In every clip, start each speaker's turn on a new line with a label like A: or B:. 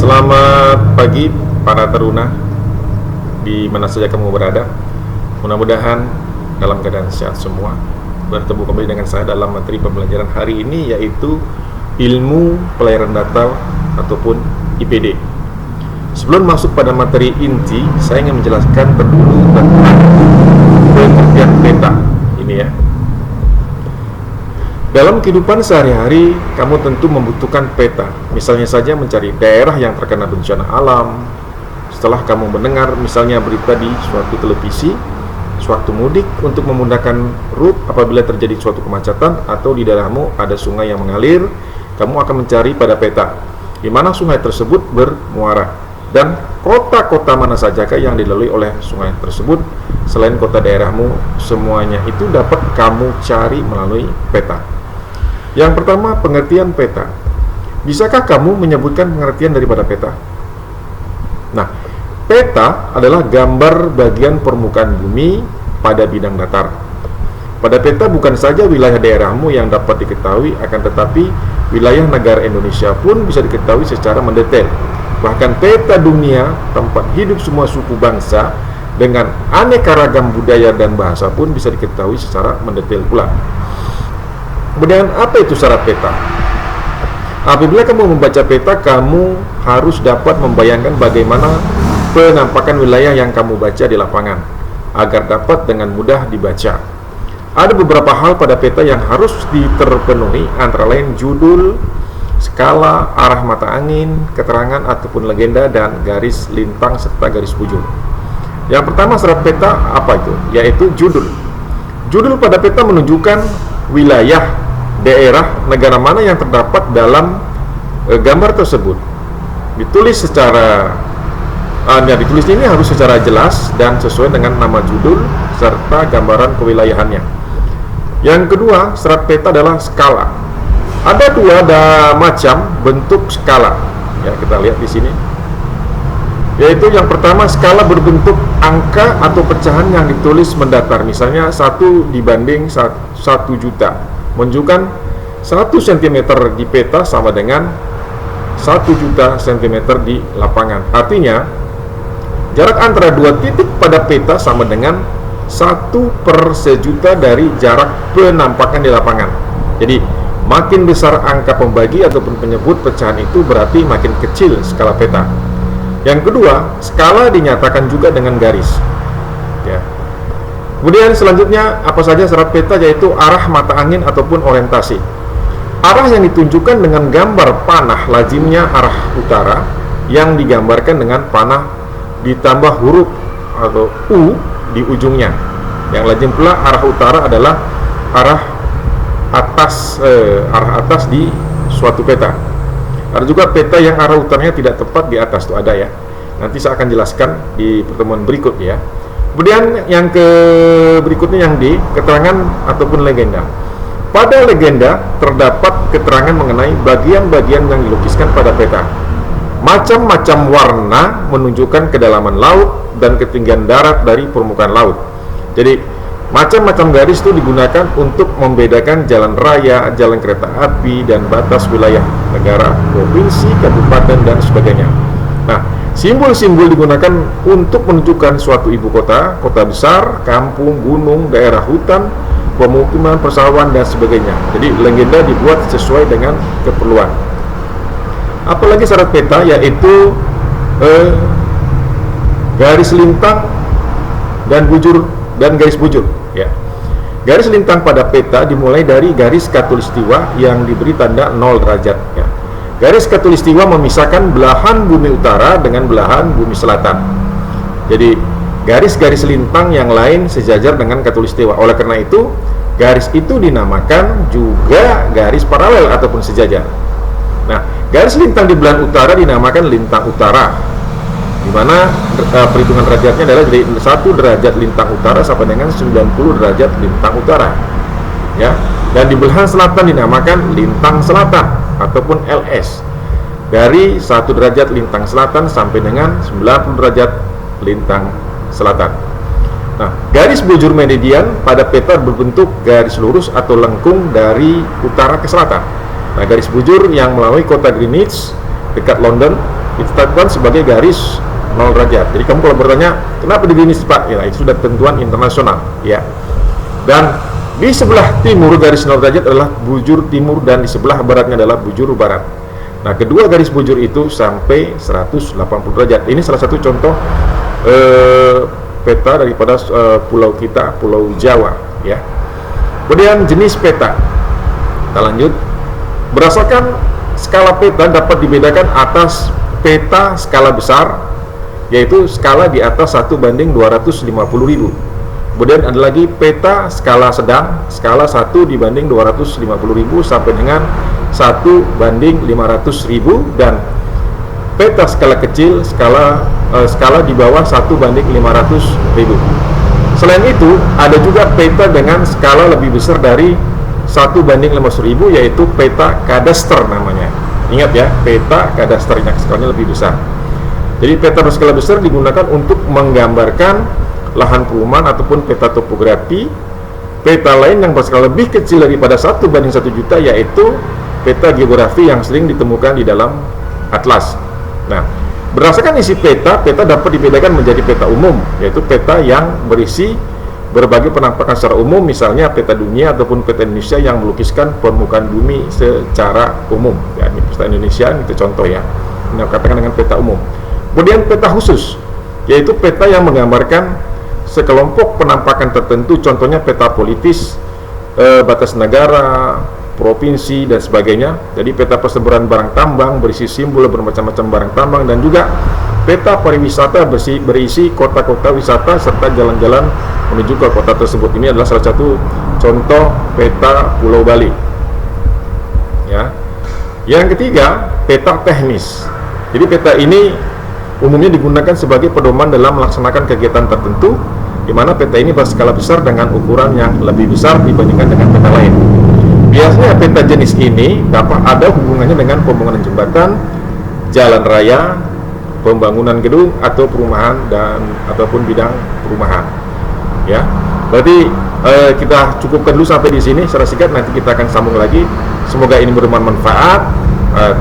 A: Selamat pagi para teruna di mana saja kamu berada. Mudah-mudahan dalam keadaan sehat semua. Bertemu kembali dengan saya dalam materi pembelajaran hari ini, yaitu ilmu pelayaran data ataupun IPD. Sebelum masuk pada materi inti, saya ingin menjelaskan terdahulu tentang pengertian peta ini ya. Dalam kehidupan sehari-hari, kamu tentu membutuhkan peta. Misalnya saja mencari daerah yang terkena bencana alam. Setelah kamu mendengar misalnya berita di suatu televisi, suatu mudik untuk memudahkan rute apabila terjadi suatu kemacetan atau di daerahmu ada sungai yang mengalir, kamu akan mencari pada peta di mana sungai tersebut bermuara dan kota-kota mana sajakah yang dilalui oleh sungai tersebut selain kota daerahmu. Semuanya itu dapat kamu cari melalui peta. Yang pertama, pengertian peta. Bisakah kamu menyebutkan pengertian daripada peta? Nah, peta adalah gambar bagian permukaan bumi pada bidang datar. Pada peta bukan saja wilayah daerahmu yang dapat diketahui, akan tetapi wilayah negara Indonesia pun bisa diketahui secara mendetail. Bahkan peta dunia, tempat hidup semua suku bangsa dengan aneka ragam budaya dan bahasa pun bisa diketahui secara mendetail pula. Kemudian, apa itu syarat peta? Apabila kamu membaca peta, kamu harus dapat membayangkan bagaimana penampakan wilayah yang kamu baca di lapangan agar dapat dengan mudah dibaca. Ada beberapa hal pada peta yang harus diterpenuhi, antara lain judul, skala, arah mata angin, keterangan ataupun legenda, dan garis lintang serta garis bujur. Yang pertama syarat peta apa itu? Yaitu judul. Judul pada peta menunjukkan wilayah, daerah, negara mana yang terdapat dalam gambar tersebut. Ditulis secara ditulis ini harus secara jelas dan sesuai dengan nama judul serta gambaran kewilayahannya. Yang kedua, syarat peta adalah skala. Ada dua macam bentuk skala. Ya, kita lihat di sini. Yaitu yang pertama, skala berbentuk angka atau pecahan yang ditulis mendatar. Misalnya 1 dibanding 1 juta. Menunjukkan 1 cm di peta sama dengan 1 juta cm di lapangan. Artinya, jarak antara dua titik pada peta sama dengan 1/1.000.000 dari jarak penampakan di lapangan. Jadi, makin besar angka pembagi ataupun penyebut pecahan itu, berarti makin kecil skala peta. Yang kedua, skala dinyatakan juga dengan garis. Ya. Kemudian selanjutnya, apa saja syarat peta? Yaitu arah mata angin ataupun orientasi. Arah yang ditunjukkan dengan gambar panah lazimnya arah utara yang digambarkan dengan panah ditambah huruf atau U di ujungnya. Yang lazim pula arah utara adalah arah atas di suatu peta. Ada juga peta yang arah utaranya tidak tepat di atas, itu ada ya. Nanti saya akan jelaskan di pertemuan berikut ya. Kemudian yang berikutnya yang di keterangan ataupun legenda. Pada legenda terdapat keterangan mengenai bagian-bagian yang dilukiskan pada peta. Macam-macam warna menunjukkan kedalaman laut dan ketinggian darat dari permukaan laut. Jadi macam-macam garis itu digunakan untuk membedakan jalan raya, jalan kereta api, dan batas wilayah negara, provinsi, kabupaten, dan sebagainya. Nah, simbol-simbol digunakan untuk menunjukkan suatu ibu kota, kota besar, kampung, gunung, daerah hutan, pemukiman, persawahan, dan sebagainya. Jadi legenda dibuat sesuai dengan keperluan. Apalagi syarat peta, yaitu garis lintang dan bujur dan garis bujur ya. Garis lintang pada peta dimulai dari garis khatulistiwa yang diberi tanda 0 derajat ya. Garis khatulistiwa memisahkan belahan bumi utara dengan belahan bumi selatan. Jadi garis-garis lintang yang lain sejajar dengan khatulistiwa. Oleh karena itu, garis itu dinamakan juga garis paralel ataupun sejajar. Nah, garis lintang di belahan utara dinamakan lintang utara, di mana perhitungan derajatnya adalah dari 1 derajat lintang utara sampai dengan 90 derajat lintang utara ya. Dan di belahan selatan dinamakan lintang selatan ataupun LS, dari 1 derajat lintang selatan sampai dengan 90 derajat lintang selatan. Nah, garis bujur meridian pada peta berbentuk garis lurus atau lengkung dari utara ke selatan. Nah, garis bujur yang melalui kota Greenwich dekat London ditetapkan sebagai garis 0 derajat. Jadi kamu kalau bertanya kenapa begini sih Pak, ya itu sudah ketentuan internasional ya. Dan di sebelah timur garis 0 derajat adalah bujur timur dan di sebelah baratnya adalah bujur barat. Nah, kedua garis bujur itu sampai 180 derajat. Ini salah satu contoh peta daripada pulau kita, Pulau Jawa ya. Kemudian jenis peta. Kita lanjut. Berdasarkan skala peta dapat dibedakan atas peta skala besar, yaitu skala di atas 1:250.000. Kemudian ada lagi peta skala sedang, skala 1:250.000 sampai dengan 1:500.000, dan peta skala kecil, skala di bawah 1:500.000. Selain itu, ada juga peta dengan skala lebih besar dari 1:500.000, yaitu peta kadaster namanya. Ingat ya, peta kadaster yang skalanya lebih besar. Jadi peta berskala besar digunakan untuk menggambarkan lahan perumahan ataupun peta topografi. Peta lain yang berskala lebih kecil daripada 1:1 juta yaitu peta geografi yang sering ditemukan di dalam atlas. Nah, berdasarkan isi peta, peta dapat dibedakan menjadi peta umum, yaitu peta yang berisi berbagai penampakan secara umum, misalnya peta dunia ataupun peta Indonesia yang melukiskan permukaan bumi secara umum. Ya, ini peta Indonesia, itu contoh ya. Ini katakan dengan peta umum. Kemudian peta khusus, yaitu peta yang menggambarkan sekelompok penampakan tertentu, contohnya peta politis, batas negara, provinsi, dan sebagainya. Jadi peta persebaran barang tambang berisi simbol bermacam-macam barang tambang, dan juga peta pariwisata berisi kota-kota wisata serta jalan-jalan menuju ke kota tersebut. Ini adalah salah satu contoh peta Pulau Bali. Ya. Yang ketiga, peta teknis. Jadi peta ini umumnya digunakan sebagai pedoman dalam melaksanakan kegiatan tertentu, di mana peta ini berskala besar dengan ukuran yang lebih besar dibandingkan dengan peta lain. Biasanya peta jenis ini dapat ada hubungannya dengan pembangunan jembatan, jalan raya, pembangunan gedung atau perumahan ataupun bidang perumahan. Ya, berarti kita cukupkan dulu sampai di sini. Secara singkat nanti kita akan sambung lagi. Semoga ini bermanfaat.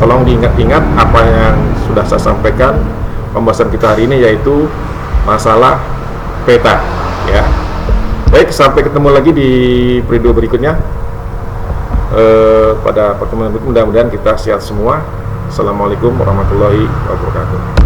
A: Tolong diingat-ingat apa yang sudah saya sampaikan. Pembahasan kita hari ini yaitu masalah peta ya. Baik, sampai ketemu lagi di video berikutnya. Pada pertemuan berikutnya mudah-mudahan kita sehat semua. Assalamualaikum warahmatullahi wabarakatuh.